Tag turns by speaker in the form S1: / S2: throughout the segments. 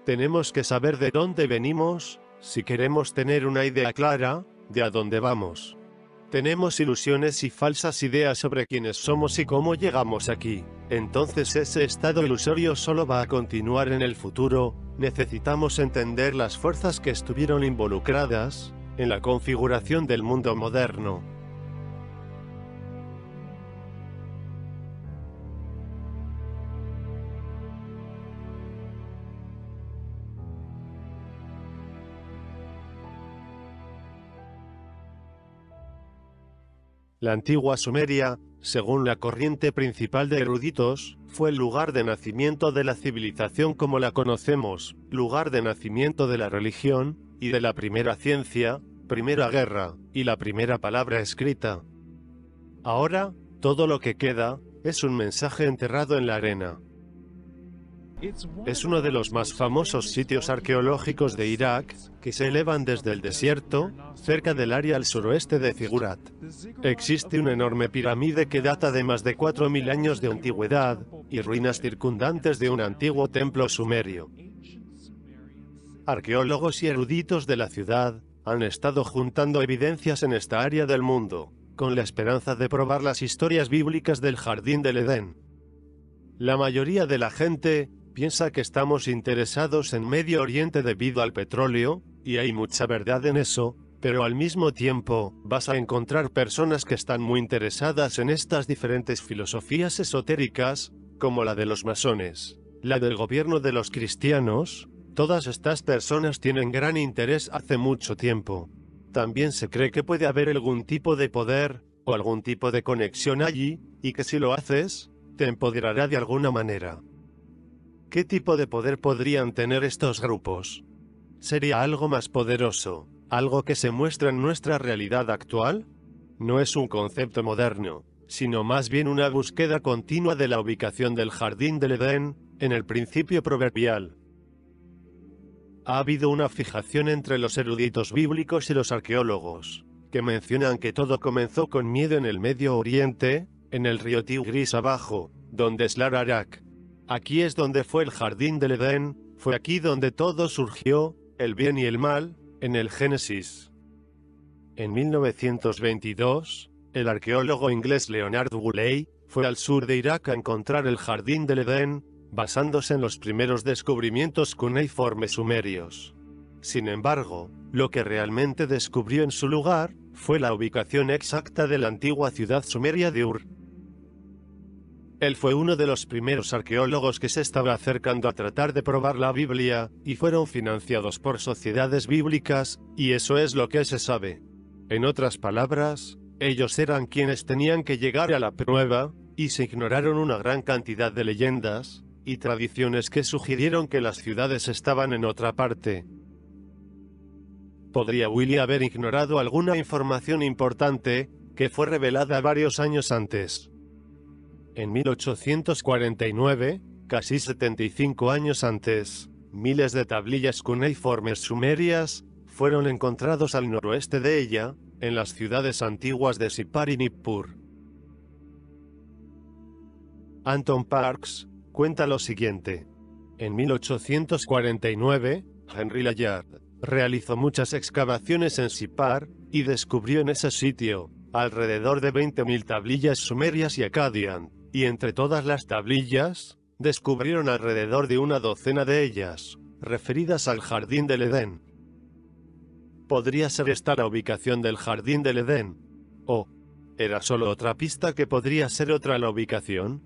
S1: Tenemos que saber de dónde venimos, si queremos tener una idea clara de a dónde vamos. Tenemos ilusiones y falsas ideas sobre quiénes somos y cómo llegamos aquí. Entonces ese estado ilusorio solo va a continuar en el futuro. Necesitamos entender las fuerzas que estuvieron involucradas en la configuración del mundo moderno. La antigua Sumeria, según la corriente principal de eruditos, fue el lugar de nacimiento de la civilización como la conocemos, lugar de nacimiento de la religión, y de la primera ciencia, primera guerra, y la primera palabra escrita. Ahora, todo lo que queda, es un mensaje enterrado en la arena. Es uno de los más famosos sitios arqueológicos de Irak, que se elevan desde el desierto, cerca del área al suroeste de Zigurat. Existe una enorme pirámide que data de más de 4000 años de antigüedad, y ruinas circundantes de un antiguo templo sumerio. Arqueólogos y eruditos de la ciudad han estado juntando evidencias en esta área del mundo, con la esperanza de probar las historias bíblicas del Jardín del Edén. La mayoría de la gente piensa que estamos interesados en Medio Oriente debido al petróleo, y hay mucha verdad en eso, pero al mismo tiempo, vas a encontrar personas que están muy interesadas en estas diferentes filosofías esotéricas, como la de los masones, la del gobierno de los cristianos. Todas estas personas tienen gran interés hace mucho tiempo. También se cree que puede haber algún tipo de poder, o algún tipo de conexión allí, y que si lo haces, te empoderará de alguna manera. ¿Qué tipo de poder podrían tener estos grupos? ¿Sería algo más poderoso, algo que se muestra en nuestra realidad actual? No es un concepto moderno, sino más bien una búsqueda continua de la ubicación del Jardín del Edén, en el principio proverbial. Ha habido una fijación entre los eruditos bíblicos y los arqueólogos, que mencionan que todo comenzó con miedo en el Medio Oriente, en el río Tigris abajo, donde es Ararat. Aquí es donde fue el Jardín del Edén, fue aquí donde todo surgió, el bien y el mal, en el Génesis. En 1922, el arqueólogo inglés Leonard Woolley fue al sur de Irak a encontrar el Jardín del Edén, basándose en los primeros descubrimientos cuneiformes sumerios. Sin embargo, lo que realmente descubrió en su lugar fue la ubicación exacta de la antigua ciudad sumeria de Ur. Él fue uno de los primeros arqueólogos que se estaba acercando a tratar de probar la Biblia, y fueron financiados por sociedades bíblicas, y eso es lo que se sabe. En otras palabras, ellos eran quienes tenían que llegar a la prueba, y se ignoraron una gran cantidad de leyendas y tradiciones que sugirieron que las ciudades estaban en otra parte. ¿Podría Willy haber ignorado alguna información importante que fue revelada varios años antes? En 1849, casi 75 años antes, miles de tablillas cuneiformes sumerias fueron encontrados al noroeste de ella, en las ciudades antiguas de Sippar y Nippur. Anton Parks cuenta lo siguiente. En 1849, Henry Layard realizó muchas excavaciones en Sippar, y descubrió en ese sitio alrededor de 20.000 tablillas sumerias y acadian, y entre todas las tablillas, descubrieron alrededor de una docena de ellas, referidas al Jardín del Edén. ¿Podría ser esta la ubicación del Jardín del Edén? ¿O era solo otra pista que podría ser otra la ubicación?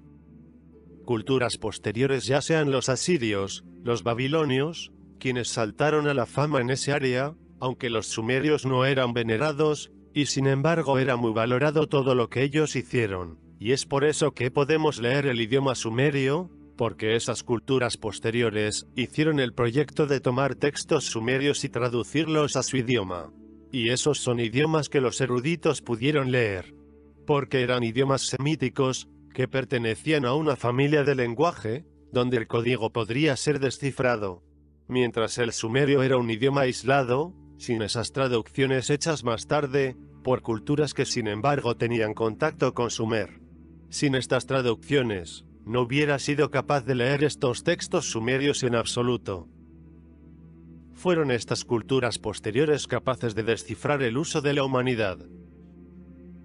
S1: Culturas posteriores, ya sean los asirios, los babilonios, quienes saltaron a la fama en ese área, aunque los sumerios no eran venerados, y sin embargo era muy valorado todo lo que ellos hicieron, y es por eso que podemos leer el idioma sumerio, porque esas culturas posteriores hicieron el proyecto de tomar textos sumerios y traducirlos a su idioma. Y esos son idiomas que los eruditos pudieron leer, porque eran idiomas semíticos, que pertenecían a una familia de lenguaje, donde el código podría ser descifrado. Mientras el sumerio era un idioma aislado, sin esas traducciones hechas más tarde, por culturas que sin embargo tenían contacto con Sumer. Sin estas traducciones, no hubiera sido capaz de leer estos textos sumerios en absoluto. fueron estas culturas posteriores capaces de descifrar el uso de la humanidad.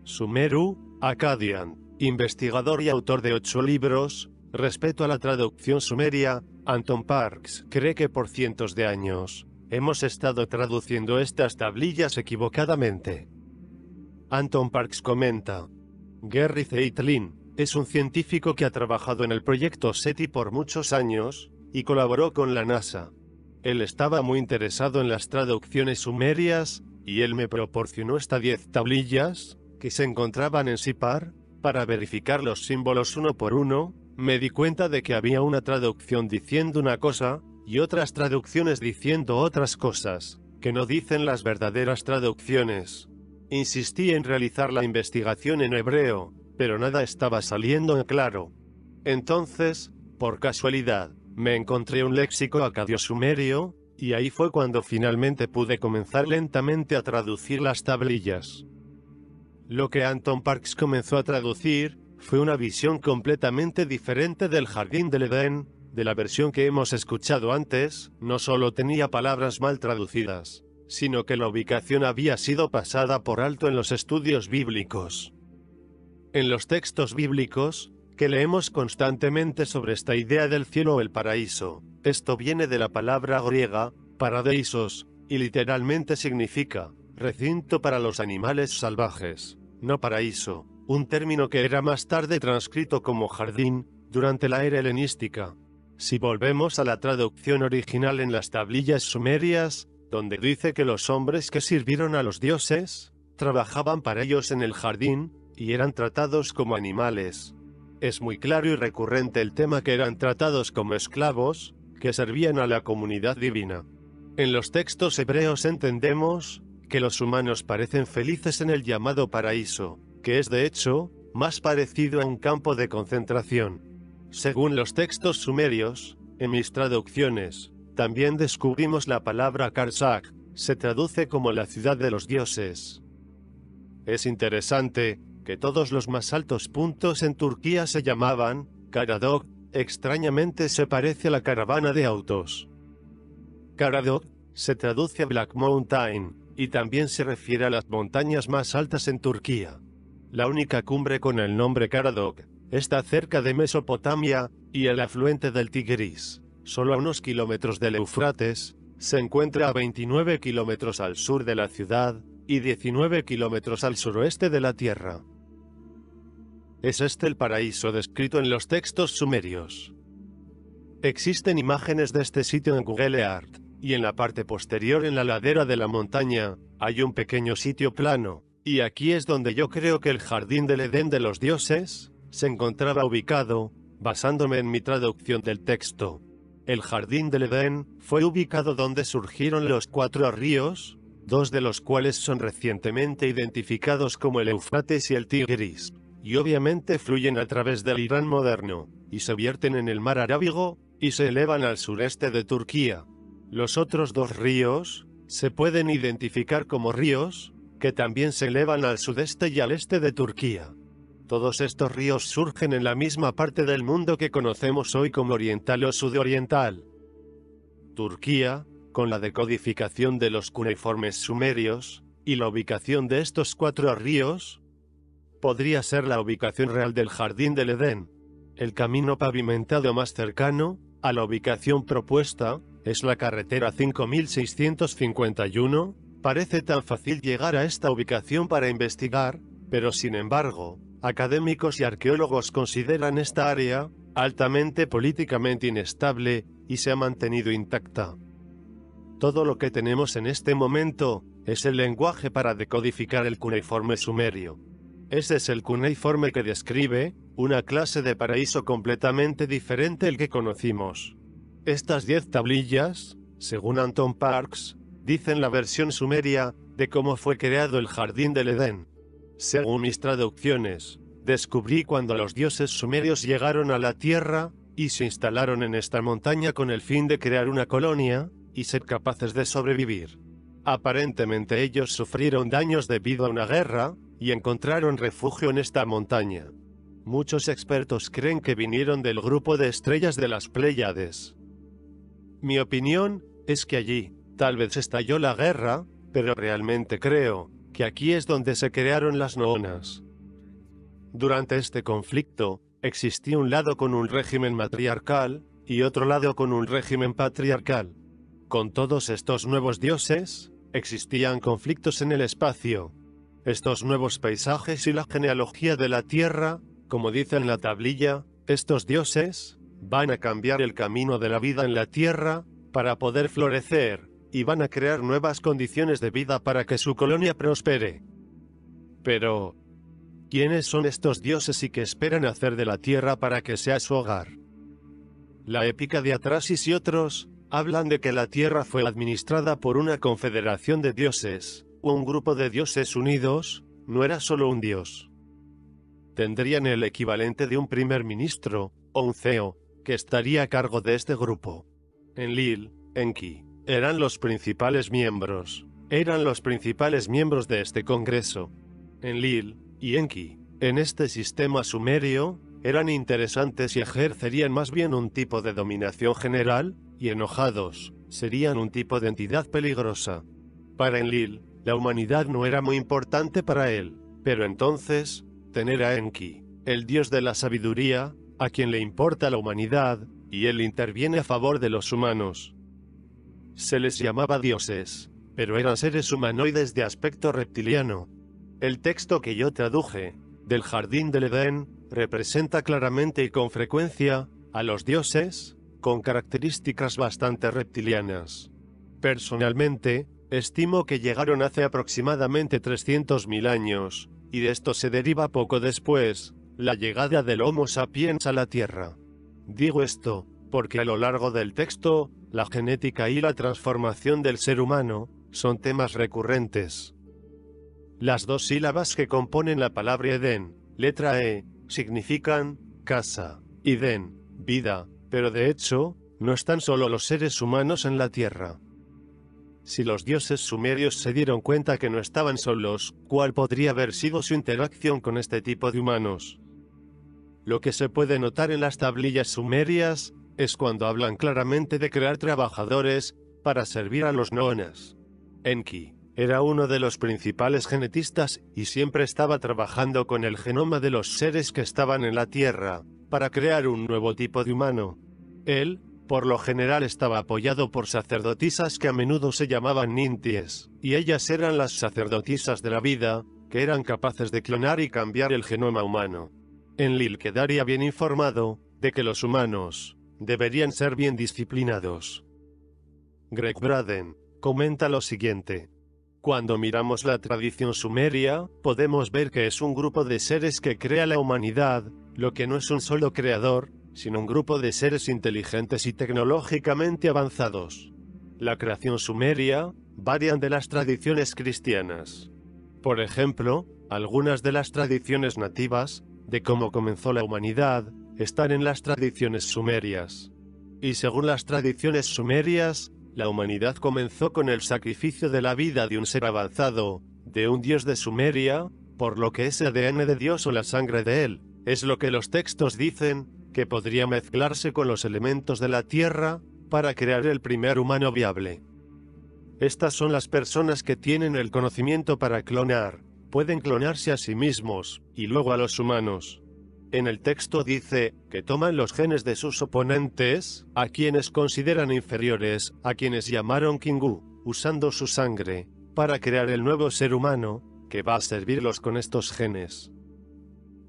S1: Sumeru, Akkadian, investigador y autor de 8 libros, respecto a la traducción sumeria, Anton Parks cree que por cientos de años hemos estado traduciendo estas tablillas equivocadamente. Anton Parks comenta: Gary Zeitlin es un científico que ha trabajado en el proyecto SETI por muchos años, y colaboró con la NASA. Él estaba muy interesado en las traducciones sumerias, y él me proporcionó estas 10 tablillas, que se encontraban en Sipar. Para verificar los símbolos uno por uno, me di cuenta de que había una traducción diciendo una cosa, y otras traducciones diciendo otras cosas, que no dicen las verdaderas traducciones. Insistí en realizar la investigación en hebreo, pero nada estaba saliendo en claro. Entonces, por casualidad, me encontré un léxico acadio-sumerio, y ahí fue cuando finalmente pude comenzar lentamente a traducir las tablillas. Lo que Anton Parks comenzó a traducir fue una visión completamente diferente del Jardín del Edén. De la versión que hemos escuchado antes, no solo tenía palabras mal traducidas, sino que la ubicación había sido pasada por alto en los estudios bíblicos. En los textos bíblicos, que leemos constantemente sobre esta idea del cielo o el paraíso, esto viene de la palabra griega, paradeisos, y literalmente significa recinto para los animales salvajes, no paraíso, un término que era más tarde transcrito como jardín, durante la era helenística. Si volvemos a la traducción original en las tablillas sumerias, donde dice que los hombres que sirvieron a los dioses, trabajaban para ellos en el jardín, y eran tratados como animales. Es muy claro y recurrente el tema que eran tratados como esclavos, que servían a la comunidad divina. En los textos hebreos entendemos que los humanos parecen felices en el llamado paraíso, que es de hecho, más parecido a un campo de concentración. Según los textos sumerios, en mis traducciones, también descubrimos la palabra Karsak, se traduce como la ciudad de los dioses. Es interesante que todos los más altos puntos en Turquía se llamaban Karadog, extrañamente se parece a la caravana de autos. Karadog se traduce a Black Mountain, y también se refiere a las montañas más altas en Turquía. La única cumbre con el nombre Karadog está cerca de Mesopotamia, y el afluente del Tigris, solo a unos kilómetros del Éufrates, se encuentra a 29 kilómetros al sur de la ciudad, y 19 kilómetros al suroeste de la Tierra. Es este el paraíso descrito en los textos sumerios. Existen imágenes de este sitio en Google Earth, y en la parte posterior en la ladera de la montaña, hay un pequeño sitio plano, y aquí es donde yo creo que el Jardín del Edén de los dioses se encontraba ubicado, basándome en mi traducción del texto. El Jardín del Edén fue ubicado donde surgieron los 4 ríos, 2 de los cuales son recientemente identificados como el Éufrates y el Tigris, y obviamente fluyen a través del Irán moderno, y se vierten en el mar Arábigo, y se elevan al sureste de Turquía. Los otros 2 ríos se pueden identificar como ríos, que también se elevan al sudeste y al este de Turquía. Todos estos ríos surgen en la misma parte del mundo que conocemos hoy como oriental o sudoriental. Turquía, con la decodificación de los cuneiformes sumerios, y la ubicación de estos 4 ríos, podría ser la ubicación real del Jardín del Edén. El camino pavimentado más cercano a la ubicación propuesta es la carretera 5651. Parece tan fácil llegar a esta ubicación para investigar, pero sin embargo, académicos y arqueólogos consideran esta área altamente políticamente inestable y se ha mantenido intacta. Todo lo que tenemos en este momento es el lenguaje para decodificar el cuneiforme sumerio. Ese es el cuneiforme que describe una clase de paraíso completamente diferente al que conocimos. Estas 10 tablillas, según Anton Parks, dicen la versión sumeria de cómo fue creado el Jardín del Edén. Según mis traducciones, descubrí cuando los dioses sumerios llegaron a la Tierra y se instalaron en esta montaña con el fin de crear una colonia y ser capaces de sobrevivir. Aparentemente ellos sufrieron daños debido a una guerra y encontraron refugio en esta montaña. Muchos expertos creen que vinieron del grupo de estrellas de las Pléyades. Mi opinión es que allí Tal vez estalló la guerra, pero realmente creo que aquí es donde se crearon las noonas. Durante este conflicto, existía un lado con un régimen matriarcal, y otro lado con un régimen patriarcal. Con todos estos nuevos dioses, existían conflictos en el espacio. Estos nuevos paisajes y la genealogía de la Tierra, como dice en la tablilla, estos dioses van a cambiar el camino de la vida en la Tierra para poder florecer, y van a crear nuevas condiciones de vida para que su colonia prospere. Pero, ¿quiénes son estos dioses y qué esperan hacer de la Tierra para que sea su hogar? La épica de Atrasis y otros hablan de que la Tierra fue administrada por una confederación de dioses, un grupo de dioses unidos, no era solo un dios. Tendrían el equivalente de un primer ministro, o un CEO, que estaría a cargo de este grupo. Enlil, Enki, eran los principales miembros de este congreso. Enlil y Enki, en este sistema sumerio, eran interesantes y ejercerían más bien un tipo de dominación general, y enojados, serían un tipo de entidad peligrosa. Para Enlil, la humanidad no era muy importante para él, pero entonces, tener a Enki, el dios de la sabiduría, a quien le importa la humanidad, y él interviene a favor de los humanos. Se les llamaba dioses, pero eran seres humanoides de aspecto reptiliano. El texto que yo traduje, del Jardín del Edén, representa claramente y con frecuencia a los dioses, con características bastante reptilianas. Personalmente, estimo que llegaron hace aproximadamente 300.000 años, y de esto se deriva poco después, la llegada del Homo sapiens a la Tierra. Digo esto, porque a lo largo del texto, la genética y la transformación del ser humano, son temas recurrentes. Las dos sílabas que componen la palabra Edén, letra E, significan casa, y Den, vida, pero de hecho, no están solo los seres humanos en la Tierra. Si los dioses sumerios se dieron cuenta que no estaban solos, ¿cuál podría haber sido su interacción con este tipo de humanos? Lo que se puede notar en las tablillas sumerias es cuando hablan claramente de crear trabajadores para servir a los noonas. Enki era uno de los principales genetistas y siempre estaba trabajando con el genoma de los seres que estaban en la Tierra para crear un nuevo tipo de humano. Él, por lo general, estaba apoyado por sacerdotisas que a menudo se llamaban ninties, y ellas eran las sacerdotisas de la vida, que eran capaces de clonar y cambiar el genoma humano. Enlil quedaría bien informado de que los humanos deberían ser bien disciplinados. Greg Braden comenta lo siguiente: cuando miramos la tradición sumeria, podemos ver que es un grupo de seres que crea la humanidad, lo que no es un solo creador, sino un grupo de seres inteligentes y tecnológicamente avanzados. La creación sumeria varía de las tradiciones cristianas. Por ejemplo, algunas de las tradiciones nativas, de cómo comenzó la humanidad, están en las tradiciones sumerias. Y según las tradiciones sumerias, la humanidad comenzó con el sacrificio de la vida de un ser avanzado, de un dios de Sumeria, por lo que ese ADN de Dios o la sangre de él, es lo que los textos dicen, que podría mezclarse con los elementos de la Tierra, para crear el primer humano viable. Estas son las personas que tienen el conocimiento para clonar, pueden clonarse a sí mismos, y luego a los humanos. En el texto dice que toman los genes de sus oponentes, a quienes consideran inferiores, a quienes llamaron Kingu, usando su sangre, para crear el nuevo ser humano, que va a servirlos con estos genes.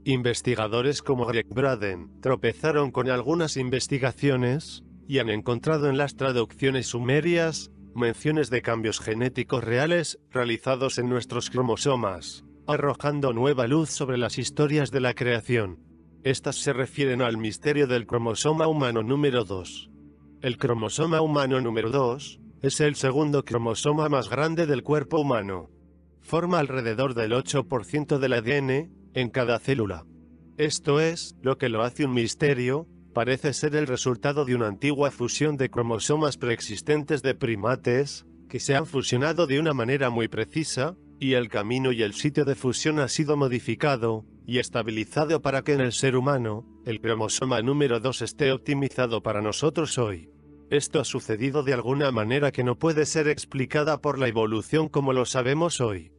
S1: Investigadores como Greg Braden tropezaron con algunas investigaciones, y han encontrado en las traducciones sumerias menciones de cambios genéticos reales realizados en nuestros cromosomas, arrojando nueva luz sobre las historias de la creación. Estas se refieren al misterio del cromosoma humano número 2. El cromosoma humano número 2 es el segundo cromosoma más grande del cuerpo humano. Forma alrededor del 8% del ADN en cada célula. Esto es lo que lo hace un misterio. Parece ser el resultado de una antigua fusión de cromosomas preexistentes de primates, que se han fusionado de una manera muy precisa, y el camino y el sitio de fusión ha sido modificado y estabilizado para que en el ser humano, el cromosoma número 2 esté optimizado para nosotros hoy. Esto ha sucedido de alguna manera que no puede ser explicada por la evolución como lo sabemos hoy.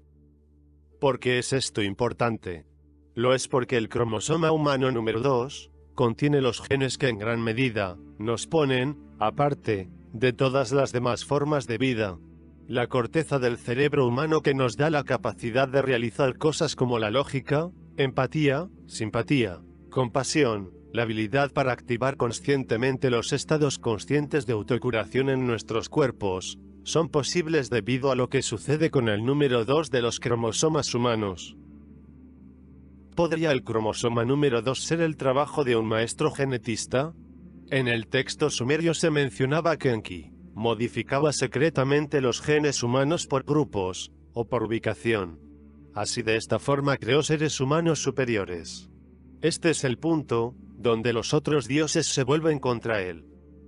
S1: ¿Por qué es esto importante? Lo es porque el cromosoma humano número 2 contiene los genes que en gran medida nos ponen, aparte de todas las demás formas de vida, la corteza del cerebro humano que nos da la capacidad de realizar cosas como la lógica, empatía, simpatía, compasión, la habilidad para activar conscientemente los estados conscientes de autocuración en nuestros cuerpos, son posibles debido a lo que sucede con el número 2 de los cromosomas humanos. ¿Podría el cromosoma número 2 ser el trabajo de un maestro genetista? En el texto sumerio se mencionaba que Enki modificaba secretamente los genes humanos por grupos, o por ubicación. Así de esta forma creó seres humanos superiores. Este es el punto donde los otros dioses se vuelven contra él.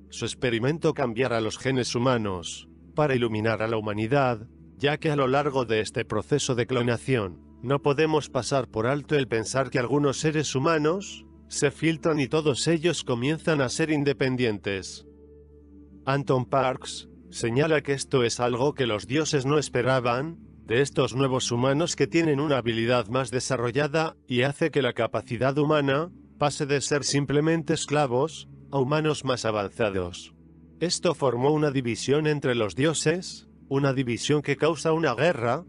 S1: Su experimento cambiará los genes humanos para iluminar a la humanidad, ya que a lo largo de este proceso de clonación, no podemos pasar por alto el pensar que algunos seres humanos se filtran y todos ellos comienzan a ser independientes. Anton Parks señala que esto es algo que los dioses no esperaban de estos nuevos humanos que tienen una habilidad más desarrollada y hace que la capacidad humana pase de ser simplemente esclavos a humanos más avanzados. Esto formó una división entre los dioses, una división que causa una guerra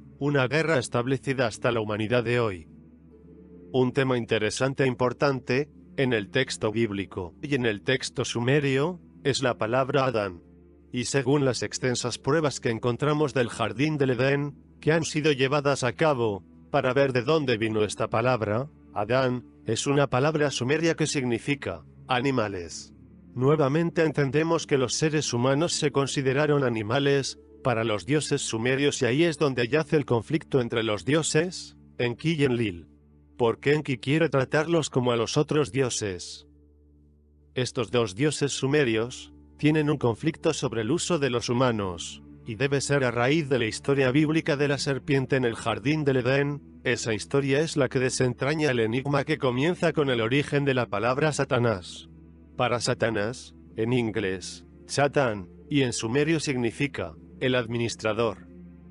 S1: establecida hasta la humanidad de hoy. Un tema interesante e importante, en el texto bíblico y en el texto sumerio, es la palabra Adán. Y según las extensas pruebas que encontramos del jardín del Edén, que han sido llevadas a cabo, para ver de dónde vino esta palabra, Adán, es una palabra sumeria que significa animales. Nuevamente entendemos que los seres humanos se consideraron animales para los dioses sumerios y ahí es donde yace el conflicto entre los dioses, Enki y Enlil. Porque Enki quiere tratarlos como a los otros dioses. Estos dos dioses sumerios tienen un conflicto sobre el uso de los humanos, y debe ser a raíz de la historia bíblica de la serpiente en el jardín del Edén. Esa historia es la que desentraña el enigma que comienza con el origen de la palabra Satanás. Para Satanás, en inglés, Satan, y en sumerio significa el administrador.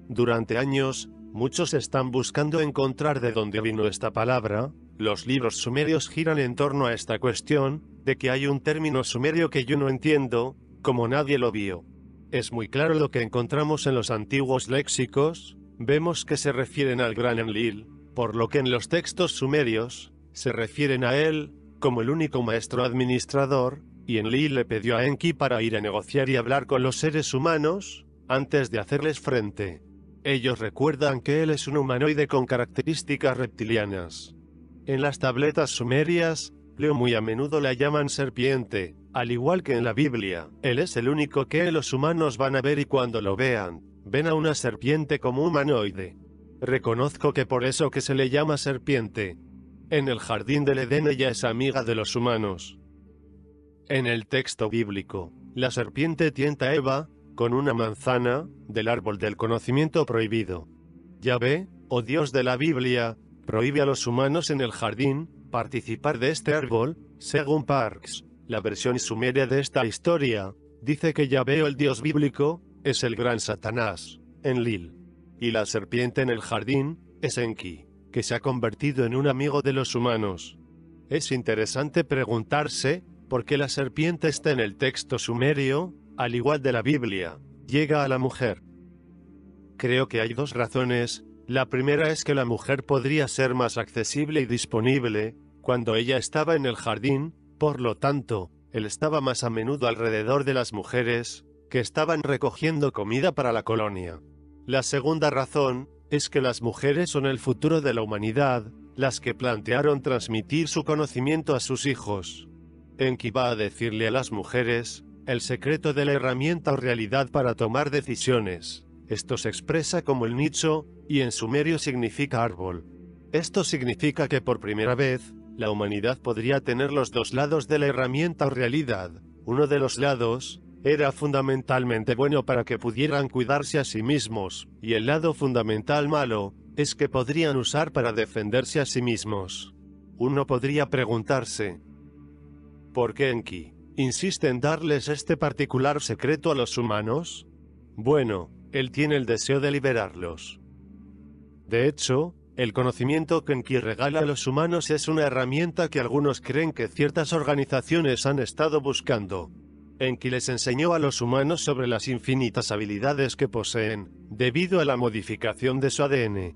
S1: Durante años, muchos están buscando encontrar de dónde vino esta palabra. Los libros sumerios giran en torno a esta cuestión, de que hay un término sumerio que yo no entiendo, como nadie lo vio. Es muy claro lo que encontramos en los antiguos léxicos, vemos que se refieren al gran Enlil, por lo que en los textos sumerios, se refieren a él, como el único maestro administrador, y Enlil le pidió a Enki para ir a negociar y hablar con los seres humanos, antes de hacerles frente. Ellos recuerdan que él es un humanoide con características reptilianas. En las tabletas sumerias, muy a menudo la llaman serpiente, al igual que en la Biblia. Él es el único que los humanos van a ver y cuando lo vean, ven a una serpiente como humanoide. Reconozco que por eso que se le llama serpiente. En el jardín del Edén ella es amiga de los humanos. En el texto bíblico, la serpiente tienta a Eva con una manzana del árbol del conocimiento prohibido. Yahvé, oh Dios de la Biblia, prohíbe a los humanos en el jardín participar de este árbol. Según Parks, la versión sumeria de esta historia dice que Yahvé, el Dios bíblico, es el gran Satanás, Enlil. Y la serpiente en el jardín es Enki, que se ha convertido en un amigo de los humanos. Es interesante preguntarse por qué la serpiente está en el texto sumerio, al igual de la Biblia, llega a la mujer. Creo que hay dos razones. La primera es que la mujer podría ser más accesible y disponible cuando ella estaba en el jardín, por lo tanto, él estaba más a menudo alrededor de las mujeres que estaban recogiendo comida para la colonia. La segunda razón es que las mujeres son el futuro de la humanidad, las que plantearon transmitir su conocimiento a sus hijos. Enki va a decirle a las mujeres el secreto de la herramienta o realidad para tomar decisiones. Esto se expresa como el nicho, y en sumerio significa árbol. Esto significa que por primera vez, la humanidad podría tener los dos lados de la herramienta o realidad. Uno de los lados era fundamentalmente bueno para que pudieran cuidarse a sí mismos, y el lado fundamental malo es que podrían usar para defenderse a sí mismos. Uno podría preguntarse, ¿por qué Enki insiste en darles este particular secreto a los humanos? Bueno, él tiene el deseo de liberarlos. De hecho, el conocimiento que Enki regala a los humanos es una herramienta que algunos creen que ciertas organizaciones han estado buscando. Enki les enseñó a los humanos sobre las infinitas habilidades que poseen, debido a la modificación de su ADN.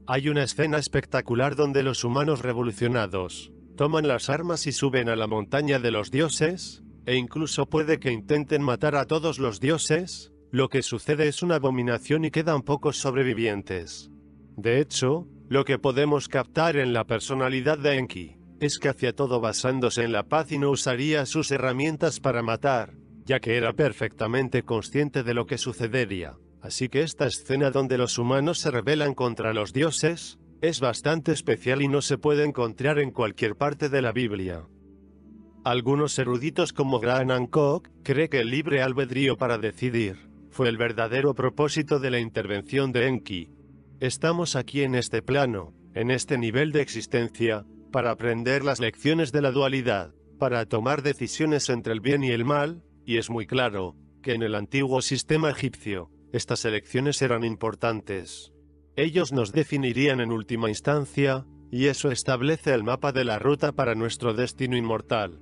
S1: Hay una escena espectacular donde los humanos revolucionados toman las armas y suben a la montaña de los dioses, e incluso puede que intenten matar a todos los dioses. Lo que sucede es una abominación y quedan pocos sobrevivientes. De hecho, lo que podemos captar en la personalidad de Enki es que hacía todo basándose en la paz y no usaría sus herramientas para matar, ya que era perfectamente consciente de lo que sucedería. Así que esta escena donde los humanos se rebelan contra los dioses es bastante especial y no se puede encontrar en cualquier parte de la Biblia. Algunos eruditos como Graham Hancock creen que el libre albedrío para decidir fue el verdadero propósito de la intervención de Enki. Estamos aquí en este plano, en este nivel de existencia, para aprender las lecciones de la dualidad, para tomar decisiones entre el bien y el mal, y es muy claro que en el antiguo sistema egipcio, estas elecciones eran importantes. Ellos nos definirían en última instancia, y eso establece el mapa de la ruta para nuestro destino inmortal.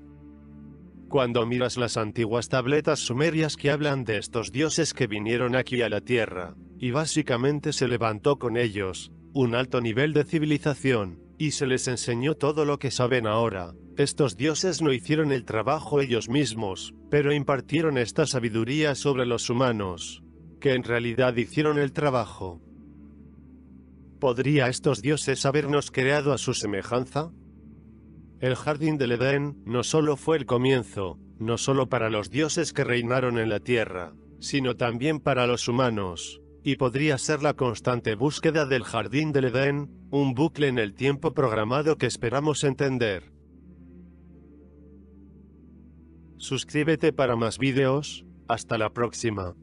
S1: Cuando miras las antiguas tabletas sumerias que hablan de estos dioses que vinieron aquí a la Tierra, y básicamente se levantó con ellos un alto nivel de civilización, y se les enseñó todo lo que saben ahora. Estos dioses no hicieron el trabajo ellos mismos, pero impartieron esta sabiduría sobre los humanos, que en realidad hicieron el trabajo. ¿Podría estos dioses habernos creado a su semejanza? El jardín del Edén no solo fue el comienzo, no solo para los dioses que reinaron en la tierra, sino también para los humanos, y podría ser la constante búsqueda del jardín del Edén, un bucle en el tiempo programado que esperamos entender. Suscríbete para más vídeos, hasta la próxima.